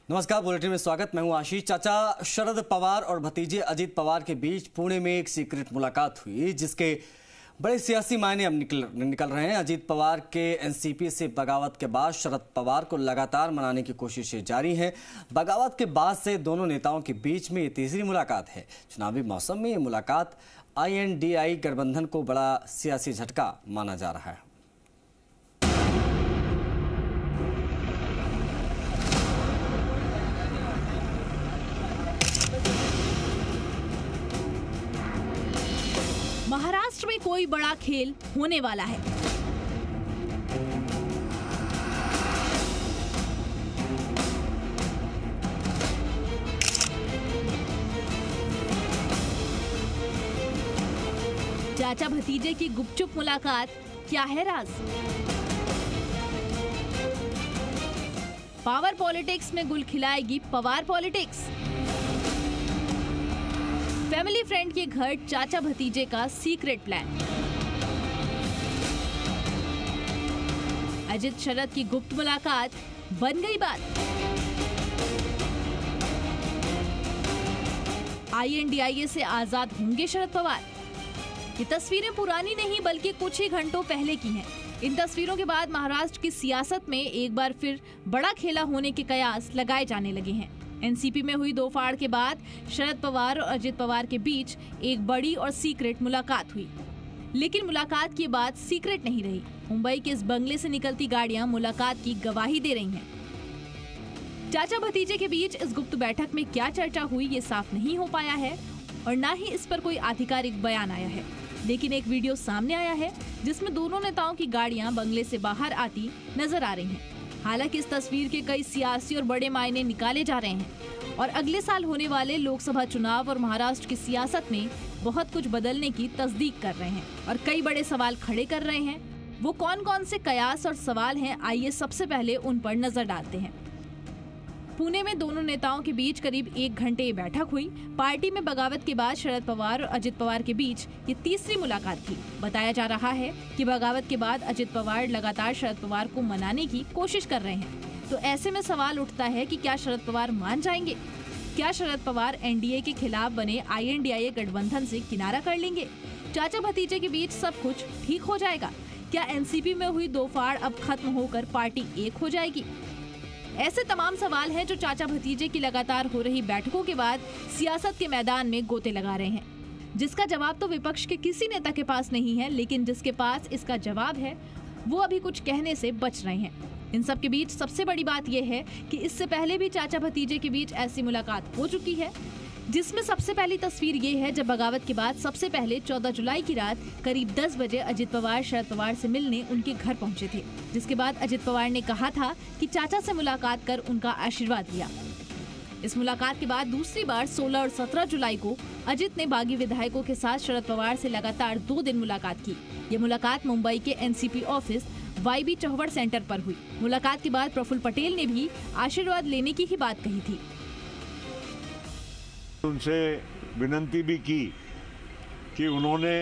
नमस्कार, बुलेटिन में स्वागत। मैं हूं आशीष। चाचा शरद पवार और भतीजे अजीत पवार के बीच पुणे में एक सीक्रेट मुलाकात हुई, जिसके बड़े सियासी मायने अब निकल रहे हैं। अजीत पवार के एनसीपी से बगावत के बाद शरद पवार को लगातार मनाने की कोशिशें जारी हैं। बगावत के बाद से दोनों नेताओं के बीच में ये तीसरी मुलाकात है। चुनावी मौसम में ये मुलाकात INDI गठबंधन को बड़ा सियासी झटका माना जा रहा है। महाराष्ट्र में कोई बड़ा खेल होने वाला है। चाचा भतीजे की गुपचुप मुलाकात, क्या है राज? पावर पॉलिटिक्स में गुल खिलाएगी पवार पॉलिटिक्स। फैमिली फ्रेंड के घर चाचा भतीजे का सीक्रेट प्लान। अजित शरद की गुप्त मुलाकात बन गई बात। INDI से आजाद होंगे शरद पवार। ये तस्वीरें पुरानी नहीं बल्कि कुछ ही घंटों पहले की हैं। इन तस्वीरों के बाद महाराष्ट्र की सियासत में एक बार फिर बड़ा खेला होने के कयास लगाए जाने लगे हैं। एनसीपी में हुई दो फाड़ के बाद शरद पवार और अजित पवार के बीच एक बड़ी और सीक्रेट मुलाकात हुई, लेकिन मुलाकात की बात सीक्रेट नहीं रही। मुंबई के इस बंगले से निकलती गाड़ियां मुलाकात की गवाही दे रही हैं। चाचा भतीजे के बीच इस गुप्त बैठक में क्या चर्चा हुई ये साफ नहीं हो पाया है और न ही इस पर कोई आधिकारिक बयान आया है, लेकिन एक वीडियो सामने आया है जिसमें दोनों नेताओं की गाड़ियां बंगले से बाहर आती नजर आ रही हैं। हालांकि इस तस्वीर के कई सियासी और बड़े मायने निकाले जा रहे हैं और अगले साल होने वाले लोकसभा चुनाव और महाराष्ट्र की सियासत में बहुत कुछ बदलने की तस्दीक कर रहे हैं और कई बड़े सवाल खड़े कर रहे हैं। वो कौन कौन से कयास और सवाल हैं, आइए सबसे पहले उन पर नजर डालते हैं। पुणे में दोनों नेताओं के बीच करीब 1 घंटे बैठक हुई। पार्टी में बगावत के बाद शरद पवार और अजित पवार के बीच ये तीसरी मुलाकात थी। बताया जा रहा है कि बगावत के बाद अजित पवार लगातार शरद पवार को मनाने की कोशिश कर रहे हैं। तो ऐसे में सवाल उठता है कि क्या शरद पवार मान जाएंगे? क्या शरद पवार NDA के खिलाफ बने INDI गठबंधन से किनारा कर लेंगे? चाचा भतीजे के बीच सब कुछ ठीक हो जाएगा? क्या एनसीपी में हुई दो फाड़ अब खत्म होकर पार्टी एक हो जाएगी? ऐसे तमाम सवाल हैं जो चाचा भतीजे की लगातार हो रही बैठकों के बाद सियासत के मैदान में गोते लगा रहे हैं, जिसका जवाब तो विपक्ष के किसी नेता के पास नहीं है, लेकिन जिसके पास इसका जवाब है वो अभी कुछ कहने से बच रहे हैं। इन सब के बीच सबसे बड़ी बात यह है कि इससे पहले भी चाचा भतीजे के बीच ऐसी मुलाकात हो चुकी है, जिसमें सबसे पहली तस्वीर ये है जब बगावत के बाद सबसे पहले 14 जुलाई की रात करीब 10 बजे अजित पवार शरद पवार से मिलने उनके घर पहुंचे थे, जिसके बाद अजित पवार ने कहा था कि चाचा से मुलाकात कर उनका आशीर्वाद लिया। इस मुलाकात के बाद दूसरी बार 16 और 17 जुलाई को अजित ने बागी विधायकों के साथ शरद पवार से लगातार 2 दिन मुलाकात की। ये मुलाकात मुंबई के NCP ऑफिस YB चौहड़ सेंटर पर हुई। मुलाकात के बाद प्रफुल्ल पटेल ने भी आशीर्वाद लेने की ही बात कही थी। उनसे विनती भी की कि उन्होंने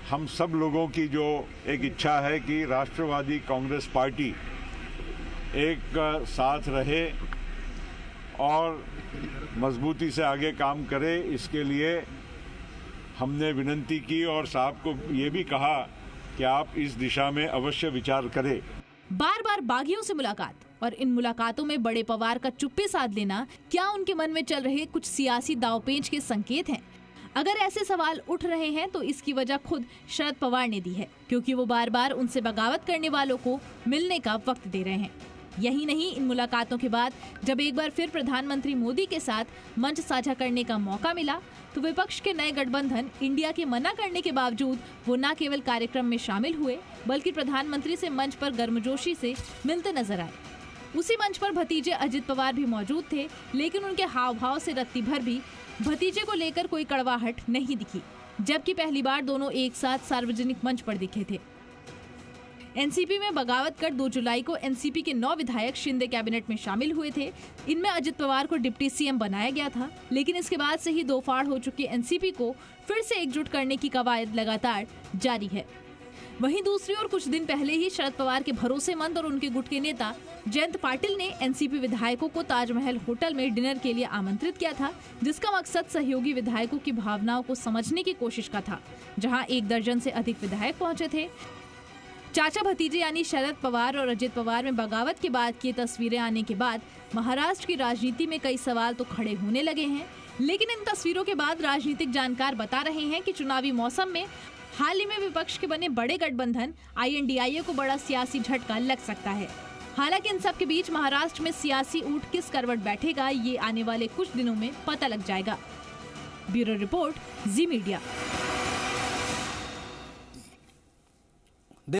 हम सब लोगों की जो एक इच्छा है कि राष्ट्रवादी कांग्रेस पार्टी एक साथ रहे और मजबूती से आगे काम करे, इसके लिए हमने विनती की और साहब को ये भी कहा कि आप इस दिशा में अवश्य विचार करें। बार बार बागियों से मुलाकात और इन मुलाकातों में बड़े पवार का चुप्पे साध लेना क्या उनके मन में चल रहे कुछ सियासी दांवपेच के संकेत हैं? अगर ऐसे सवाल उठ रहे हैं तो इसकी वजह खुद शरद पवार ने दी है, क्योंकि वो बार बार उनसे बगावत करने वालों को मिलने का वक्त दे रहे हैं। यही नहीं, इन मुलाकातों के बाद जब एक बार फिर प्रधानमंत्री मोदी के साथ मंच साझा करने का मौका मिला तो विपक्ष के नए गठबंधन इंडिया के मना करने के बावजूद वो न केवल कार्यक्रम में शामिल हुए बल्कि प्रधानमंत्री से मंच पर गर्मजोशी से मिलते नजर आए। उसी मंच पर भतीजे अजित पवार भी मौजूद थे, लेकिन उनके हाव भाव से रत्ती भर भी भतीजे को लेकर कोई कड़वाहट नहीं दिखी, जबकि पहली बार दोनों एक साथ सार्वजनिक मंच पर दिखे थे। एनसीपी में बगावत कर 2 जुलाई को एनसीपी के 9 विधायक शिंदे कैबिनेट में शामिल हुए थे। इनमें अजित पवार को डिप्टी सीएम बनाया गया था, लेकिन इसके बाद से ही दो फाड़ हो चुकी एनसीपी को फिर से एकजुट करने की कवायद लगातार जारी है। वहीं दूसरी ओर कुछ दिन पहले ही शरद पवार के भरोसेमंद और उनके गुट के नेता जयंत पाटिल ने एनसीपी विधायकों को ताजमहल होटल में डिनर के लिए आमंत्रित किया था, जिसका मकसद सहयोगी विधायकों की भावनाओं को समझने की कोशिश का था, जहां 1 दर्जन से अधिक विधायक पहुंचे थे। चाचा भतीजे यानी शरद पवार और अजित पवार में बगावत के बाद की तस्वीरें आने के बाद महाराष्ट्र की राजनीति में कई सवाल तो खड़े होने लगे हैं, लेकिन इन तस्वीरों के बाद राजनीतिक जानकार बता रहे हैं कि चुनावी मौसम में हाल ही में विपक्ष के बने बड़े गठबंधन INDIA को बड़ा सियासी झटका लग सकता है। हालांकि इन सब के बीच महाराष्ट्र में सियासी ऊंट किस करवट बैठेगा, ये आने वाले कुछ दिनों में पता लग जाएगा। ब्यूरो रिपोर्ट, जी मीडिया।